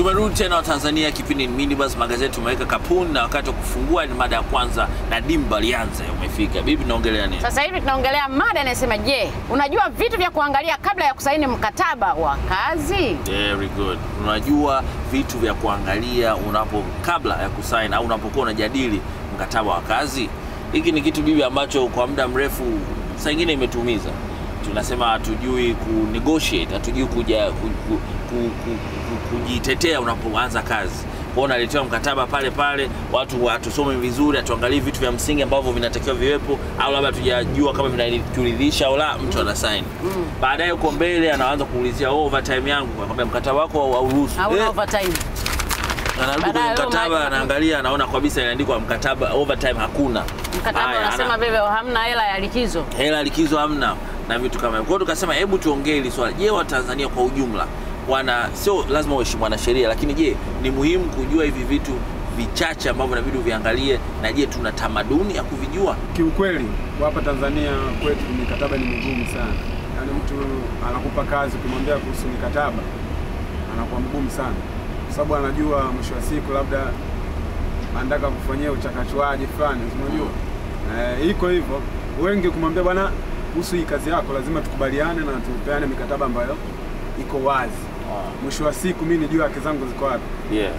Tumerudi tena Tanzania, kipindi ni Minibus Magazeti, tumeweka kapuni na wakati wa kufungua ni mada ya kwanza na dimba lianze. Umefika. Bibi, tunaongelea nini? Sasa hivi tunaongelea mada inasema, je, unajua vitu vya kuangalia kabla ya kusaini mkataba wa kazi? Very good. Unajua vitu vya kuangalia kabla ya kusaini au unapokuwa unajadili mkataba wa kazi? Hiki ni kitu bibi ambacho kwa muda mrefu saa nyingine imetumiza. Tunasema hatujui negotiate, hatujui kujitetea unapoanza kazi. Kwa unaletewa mkataba pale, watu watusome vizuri, atuangalie vitu vya msingi ambavyo vinatakiwa viwepo, au labda tujajua kama vinaturidhisha au la, mtu ana sign. Baadaye uko mbele anaanza kuulizia overtime yangu, akwambia mkataba wako hauruhusu. Hauna overtime. Anarudi kwenye mkataba, anaangalia, anaona kabisa inaandikwa mkataba overtime hakuna. Mkataba unasema vile hamna hela ya likizo. Hela ya likizo hamna na vitu kama hivyo. Kwa hiyo tukasema hebu tuongee hili swali. Je, wa Tanzania kwa ujumla sio lazima waheshimu na sheria, lakini je, ni muhimu kujua hivi vitu vichache ambavyo inabidi uviangalie, na je tuna tamaduni ya kuvijua? Kiukweli hapa Tanzania kwetu mikataba ni migumu sana. Yaani mtu anakupa kazi kumwambia kuhusu mikataba anakuwa mgumu sana. Kwa sababu anajua mwisho wa siku labda anataka kufanyia uchakachuaji fulani, unajua. Iko hivyo. Wengi kumwambia bwana kuhusu hii kazi yako lazima tukubaliane na tupeane mikataba ambayo iko wazi. Mwisho wa siku mimi nijua haki zangu ziko wapi.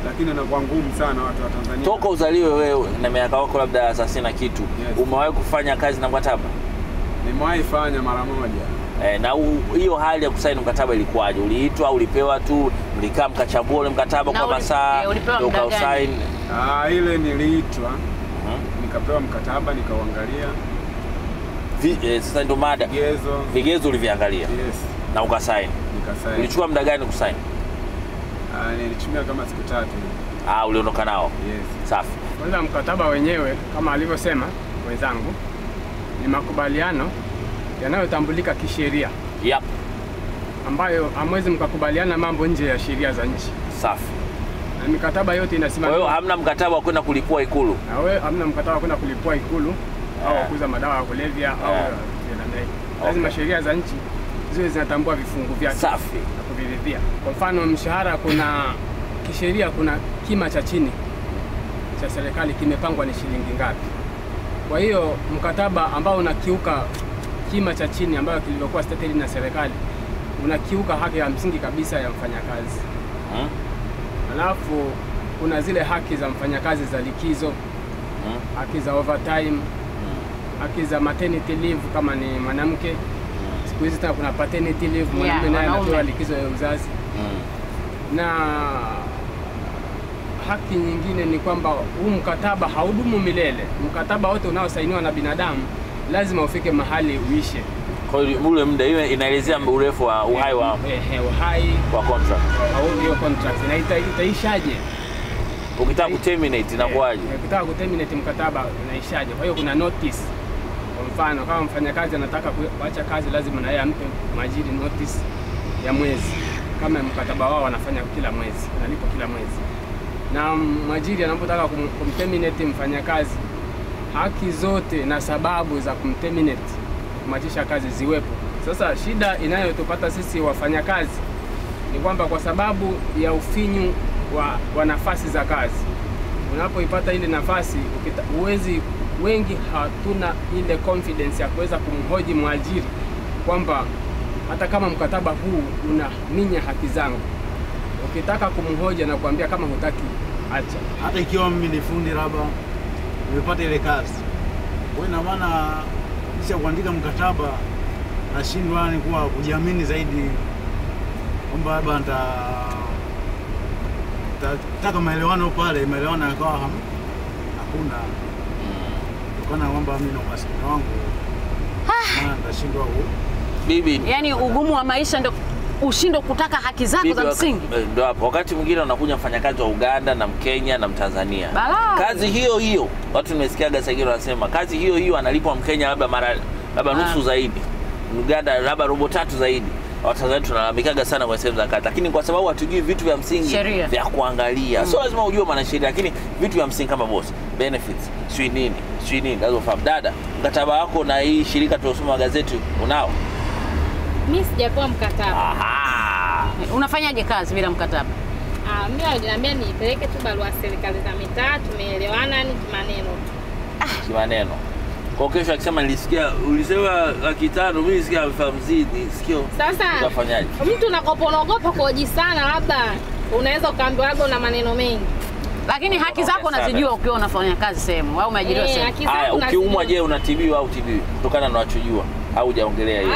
Lakini inakuwa ngumu sana watu wa Tanzania. Toka uzaliwe wewe na miaka yako labda 30 na kitu, umewahi kufanya kazi na mkataba? Nimewahi fanya mara moja. Na hiyo hali ya kusaini mkataba ilikuwaje? Uliitwa au ulipewa tu, mlikaa mkachambua ule mkataba kwa masaa ndio usaini? Ile niliitwa, nikapewa mkataba, nikauangalia. Sasa ndio mada. Vigezo uliviangalia. Yes. Na ukasaini. Nikasaini. Ulichukua muda gani kusaini? Nilitumia kama siku 3. Uliondoka nao? Yes. Safi. Kwanza mkataba wenyewe kama alivyosema wenzangu ni makubaliano yanayotambulika kisheria. Yep. Ambayo hamwezi mkakubaliana mambo nje ya sheria za nchi. Safi. Na mikataba yote inasimamia. Kwa hiyo hamna mkataba wa kwenda kulipua Ikulu. Na wewe hamna mkataba wa kwenda kulipua Ikulu au kuuza madawa ya kulevya au lazima sheria za nchi ziwe zinatambua vifungu vyake. Safi. Na kuviridhia. Kwa mfano mshahara, kuna kisheria kuna kima cha chini cha serikali kimepangwa ni shilingi ngapi. Kwa hiyo mkataba ambao unakiuka kima cha chini ambayo kilivyokuwa stated na serikali unakiuka haki ya msingi kabisa ya mfanyakazi. Alafu kuna zile haki za mfanyakazi za likizo, haki za overtime, haki za maternity leave kama ni mwanamke. Siku hizi tena kuna paternity leave, mwanamume naye anapewa likizo ya uzazi. Na haki nyingine ni kwamba huu mkataba haudumu milele. Mkataba wote unaosainiwa na binadamu lazima ufike mahali uishe. Kwa hiyo ule muda inaelezea urefu wa uhai wa contract. Au hiyo contract itaishaje? Ukitaka kuterminate inakuwaje? Ukitaka kuterminate mkataba unaishaje? Kwa hiyo kuna notice. Kwa mfano kama mfanyakazi anataka kuacha kazi lazima na yeye ampe mwajiri notice ya mwezi. Kama mkataba wao wanafanya kila mwezi, analipo kila mwezi. Na mwajiri anapotaka kumterminate mfanyakazi, haki zote na sababu za kumterminate, kumachisha kazi ziwepo. Sasa shida inayotupata sisi wafanyakazi ni kwamba kwa sababu ya ufinyu wa nafasi za kazi, unapoipata ile nafasi wengi hatuna ile confidence ya kuweza kumhoji mwajiri kwamba hata kama mkataba huu unaminya haki zangu, ukitaka kumhoji na kuambia kama hutaki acha. Hata ikiwa mimi ni fundi labda nimepata ile kazi, kwa ina maana kisha kuandika mkataba nashindwa ni kuwa kujiamini zaidi kwamba labda nataka maelewano pale, maelewano yakawa hakuna. Kutokana kwamba mimi na umaskini wangu maana nashindwa bibi. Yaani ugumu wa maisha ndio ushindo kutaka haki zako za msingi. Ndio hapo. Wakati mwingine unakuja mfanyakazi wa Uganda na Mkenya na Mtanzania. Kazi hiyo watu nimesikiaga sasa hivi wanasema kazi hiyo analipwa Mkenya labda nusu zaidi. Uganda labda robo 3 zaidi. Watanzania tunalalamikaga sana kwa sehemu za kazi, lakini kwa sababu hatujui vitu vya msingi vya kuangalia. So lazima ujue maana sheria, lakini vitu vya msingi kama boss, benefits, sio nini, lazima ufahamu. Dada, mkataba wako na hii shirika tunasoma gazeti unao? Mimi sijapewa mkataba. Unafanyaje kazi bila mkataba? Mimi aliniambia nipeleke tu barua serikali za mitaa, tumeelewana ni kimaneno tu. Kimaneno. Kwa kesho akisema nilisikia ulisema 500, mimi nisikia 50, sikio. Sasa utafanyaje? Mtu unakoponogopa kuoji sana, labda unaweza ukaambiwa labda una maneno mengi. Lakini haki zako unazijua ukiwa unafanya kazi sehemu au umeajiriwa sehemu. Haya, ukiumwa je, unatibiwa au tibiwi? Kutokana na unachojua au hujaongelea hiyo?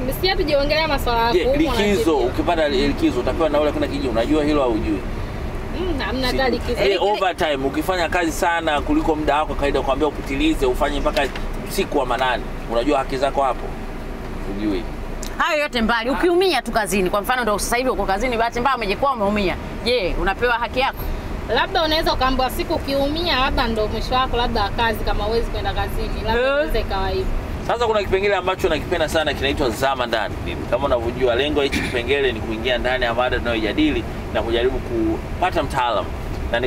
Msikia tujaongelea masuala ya kuumwa. Likizo, ukipata likizo utapewa nauli kwenda kijiji, unajua hilo au hujui? Hamna gari likizo. Overtime ukifanya kazi sana kuliko muda wako kawaida, kuambia upitilize ufanye mpaka usiku wa manane. Unajua haki zako hapo? Hujui. Hayo yote mbali. Ukiumia tu kazini, kwa mfano ndio sasa hivi uko kazini, bahati mbaya umejikwaa umeumia. Je, unapewa haki yako? Labda unaweza ukaambiwa siku ukiumia labda ndio mwisho wako labda kazi, kama huwezi kwenda kazini labda inaweza ikawa hivyo. Sasa kuna kipengele ambacho nakipenda sana kinaitwa zama ndani. Kama unavyojua lengo hichi kipengele ni kuingia ndani ya mada tunayojadili na kujaribu kupata mtaalamu. Na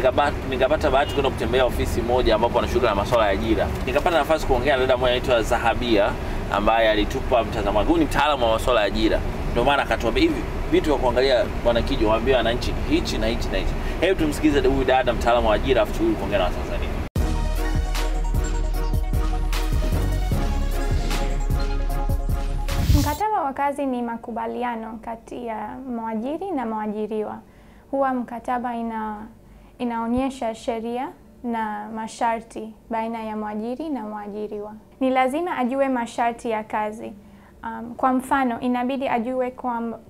nikapata bahati kwenda kutembea ofisi moja ambapo wanashughulika na masuala ya ajira. Nikapata nafasi kuongea na dada mmoja anaitwa Zahabia ambaye alitupa mtazamo wake. Ni mtaalamu wa masuala ya ajira. Ndio maana akatuambia hivi vitu vya kuangalia bwana Kijo, waambie wananchi hichi na hichi na hichi. Hebu tumsikize huyu dada mtaalamu wa ajira afu tuwe kuongea na Watanzania. Mkataba wa kazi ni makubaliano kati ya mwajiri na mwajiriwa. Huwa mkataba inaonyesha sheria na masharti baina ya mwajiri na mwajiriwa. Ni lazima ajue masharti ya kazi. Kwa mfano, inabidi ajue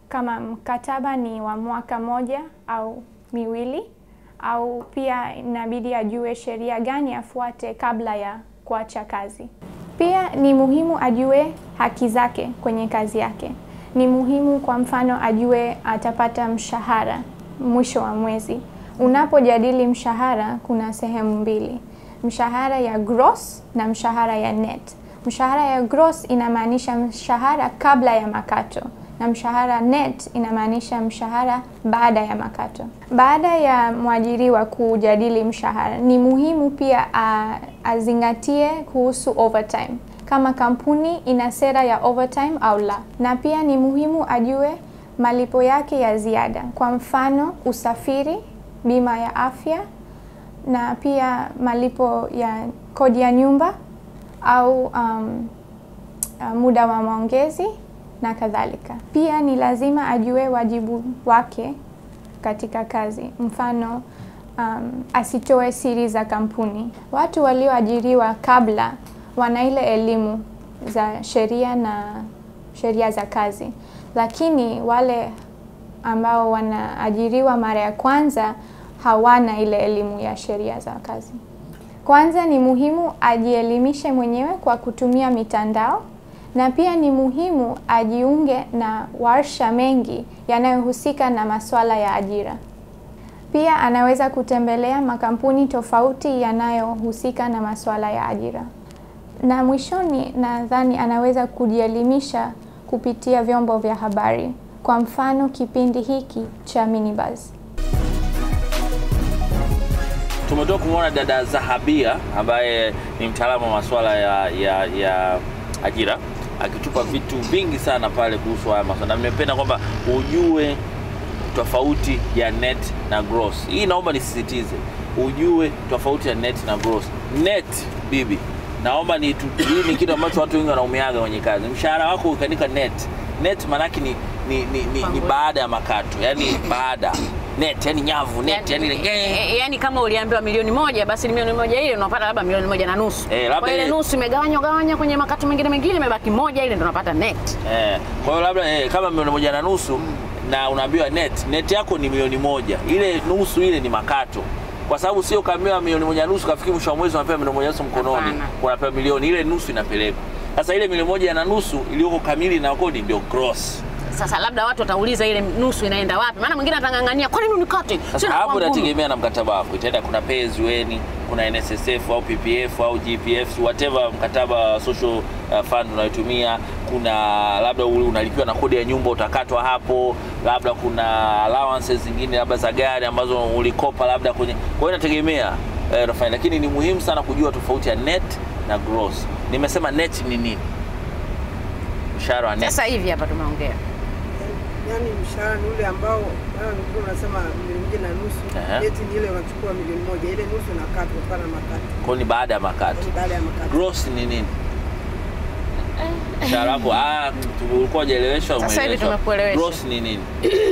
kama mkataba ni wa mwaka moja au miwili, au pia inabidi ajue sheria gani afuate kabla ya kuacha kazi. Pia ni muhimu ajue haki zake kwenye kazi yake. Ni muhimu kwa mfano ajue atapata mshahara mwisho wa mwezi. Unapojadili mshahara kuna sehemu mbili. Mshahara ya gross na mshahara ya net. Mshahara ya gross inamaanisha mshahara kabla ya makato, na mshahara net inamaanisha mshahara baada ya makato. Baada ya mwajiriwa kujadili mshahara, ni muhimu pia azingatie kuhusu overtime, kama kampuni ina sera ya overtime au la. Na pia ni muhimu ajue malipo yake ya ziada, kwa mfano usafiri, bima ya afya, na pia malipo ya kodi ya nyumba au muda wa maongezi na kadhalika. Pia ni lazima ajue wajibu wake katika kazi. Mfano, asitoe siri za kampuni. Watu walioajiriwa kabla wana ile elimu za sheria na sheria za kazi, lakini wale ambao wanaajiriwa mara ya kwanza hawana ile elimu ya sheria za kazi. Kwanza ni muhimu ajielimishe mwenyewe kwa kutumia mitandao, na pia ni muhimu ajiunge na warsha mengi yanayohusika na masuala ya ajira. Pia anaweza kutembelea makampuni tofauti yanayohusika na masuala ya ajira. Na mwishoni, nadhani anaweza kujielimisha kupitia vyombo vya habari. Kwa mfano kipindi hiki cha Minibuzz. Tumetoka kumwona dada Zahabia ambaye ni mtaalamu wa masuala ya ajira, akitupa vitu vingi sana pale kuhusu haya masuala. Nimependa kwamba ujue tofauti ya net na gross. Hii naomba nisisitize, ujue tofauti ya net na gross. Net, bibi, naomba hii ni kitu ambacho watu wengi wanaumiaga kwenye kazi. Mshahara wako ukaandika net. Net maana yake ni baada ya makato. Yaani baada net, yani nyavu net, yani kama uliambiwa milioni moja, basi ni milioni moja ile unapata labda milioni moja na nusu. Kwa ile nusu imegawanywa kwenye makato mengine imebaki moja, ile ndio unapata net. Kwa hiyo labda kama milioni moja na nusu na unaambiwa net yako ni milioni moja, ile nusu ile ni makato. Kwa sababu sio kaambiwa milioni moja na nusu kafikia mwisho wa mwezi unapewa milioni moja na nusu mkononi, unapewa milioni, ile nusu inapelekwa. Sasa ile milioni moja na nusu iliyoko kamili na kodi ndio gross. Sasa labda watu watauliza ile nusu inaenda wapi? Maana mwingine atangangania kwa nini unikate? Sasa hapo inategemea na mkataba wako. Itaenda kuna pay as you earn, kuna NSSF au PPF au GPF, whatever mkataba wa social fund unayotumia. Kuna labda unalipiwa na kodi ya nyumba utakatwa hapo, labda kuna allowances zingine labda za gari ambazo ulikopa labda kwenye. Kwa hiyo inategemea Rafai, lakini ni muhimu sana kujua tofauti ya net na gross. Nimesema net ni nini? Mshahara wa net. Sasa hivi hapa tumeongea. yani mshahara ni ule ambao unasema 1.5 eti ni ile unachukua 1,000,000 ile nusu inakatwa kutokana na makato. Kwa ni baada ya makato. Baada ya makato. Gross ni nini? Mshahara wako tulikuwa hujaeleweshwa. Sasa hivi tumekuelewesha. Gross ni nini?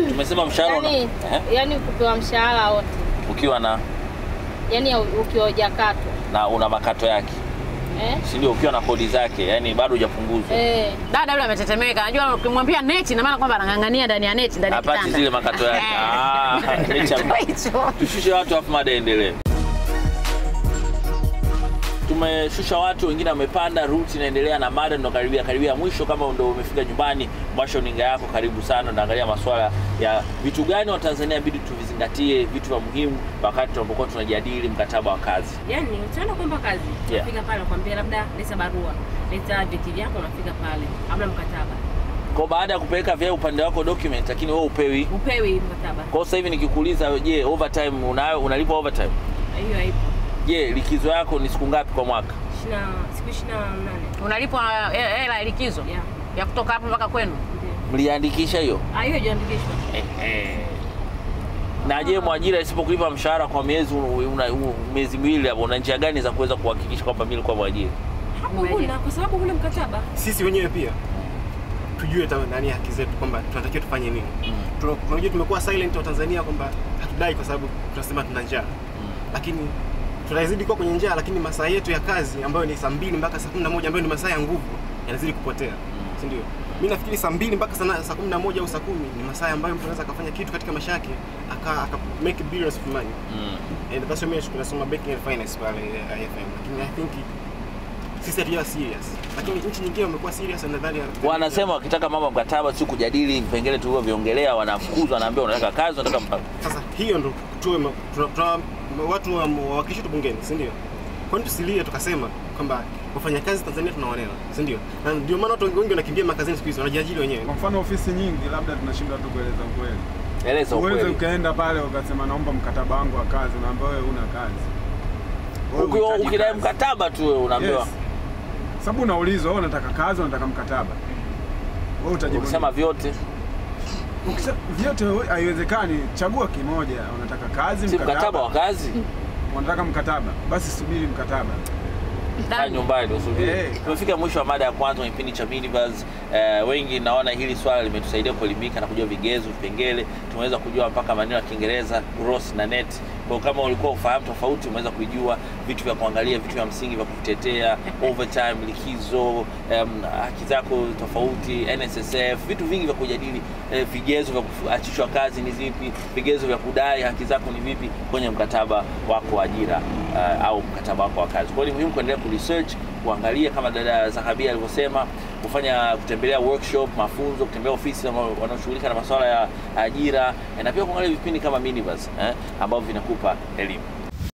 Tumesema mshahara yani kupewa mshahara wote. Ukiwa na yani ukiwa hujakatwa. Na una makato yake. Si ndio ukiwa na kodi zake, yani bado hujapunguzwa. Dada yule ametetemeka. Unajua ukimwambia neti na maana kwamba anangangania ndani ya neti ndani ya kitanda. Hapati zile makato yake. Tushushe watu afu mada endelee. Tumeshusha watu wengine wamepanda, route inaendelea na mada ndo karibia mwisho. Kama ndo umefika nyumbani, mwasho ninga yako karibu sana. Naangalia masuala ya vitu gani wa Tanzania inabidi tuvizingatie, vitu vya muhimu wakati tunapokuwa tunajadili mkataba wa kazi. Yani utaona kwamba kazi unafika pale kwambia labda leta barua, leta vyeti vyako, unafika pale kabla mkataba. Kwa baada ya kupeleka vya upande wako document, lakini wewe upewi mkataba. Kwa sasa hivi nikikuuliza, je, overtime unalipa overtime? Hiyo haipo. Je, likizo yako ni siku ngapi kwa mwaka? Siku 28. Unalipwa hela ya likizo? Ya kutoka hapo mpaka kwenu? Mliandikisha hiyo? Hiyo haijaandikishwa. Na je, mwajira isipokulipa mshahara kwa miezi miwili hapo, una njia gani za kuweza kuhakikisha kwamba mimi kwa mwajiri? Hakuna, kwa sababu huna mkataba. Sisi wenyewe pia tujue nani haki zetu, kwamba tunatakiwa tufanye nini. Tunajua tumekuwa silent wa Tanzania kwamba hatudai kwa sababu tunasema tuna njaa. Lakini tunazidi kuwa kwenye njaa, lakini masaa yetu ya kazi ambayo ni saa 2 mpaka saa 11 ambayo ni masaa ya nguvu yanazidi kupotea. Si ndio? Mimi nafikiri saa 2 mpaka saa 11 au saa 10 ni masaa ambayo mtu anaweza kufanya kitu katika maisha yake aka make billions of money. And that's why tunasoma banking and finance pale IFM. Lakini I think sisi ndio serious. Lakini nchi nyingine wamekuwa serious na nadhani wanasema wakitaka mambo mkataba si kujadili vipengele tulivyoviongelea, wanafukuzwa, wanaambia unataka kazi, unataka mpango. Sasa hiyo ndo watu wawakilishi bungeni, si ndio? Kwa nini tusilie tukasema kwamba wafanyakazi Tanzania tunaonewa, si ndio? Na ndio maana watu wengi wanakimbia makazini siku hizi, wanajiajiri wenyewe. Kwa mfano ofisi nyingi labda tunashindwa tu kueleza ukweli. Eleza ukweli. Uweze ukaenda pale ukasema naomba mkataba wangu wa kazi, unaambiwa wewe una kazi. Ukidai mkataba tu wewe unaambiwa. Sababu unaulizwa wewe unataka kazi, unataka mkataba. Wewe utajibu. Ukisema vyote. Vyote haiwezekani, chagua kimoja. Unataka kazi, mkataba wa kazi. Unataka mkataba, basi subiri mkataba. Kaa nyumbani usubiri. Tumefika mwisho wa mada ya kwanza kwenye kipindi cha Minibuzz. Wengi naona hili swala limetusaidia kuelimika na kujua vigezo, vipengele. Tumeweza kujua mpaka maneno ya Kiingereza, gross na net. Kwa kama ulikuwa ufahamu tofauti, umeweza kujua vitu vya kuangalia, vitu vya msingi vya kutetea, overtime, likizo, haki zako tofauti, NSSF, vitu vingi vya kujadili, vigezo vya kuachishwa kazi ni zipi, vigezo vya kudai haki zako ni vipi kwenye mkataba wako wa ajira au mkataba wako wa kazi. Kwa hiyo ni muhimu kuendelea kuresearch, kuangalia kama dada Zahabia alivyosema, kutembelea workshop, mafunzo, kutembelea ofisi wanaoshughulika na masuala ya ajira, na pia kuangalia vipindi kama Minibuzz ambavyo vinakupa elimu.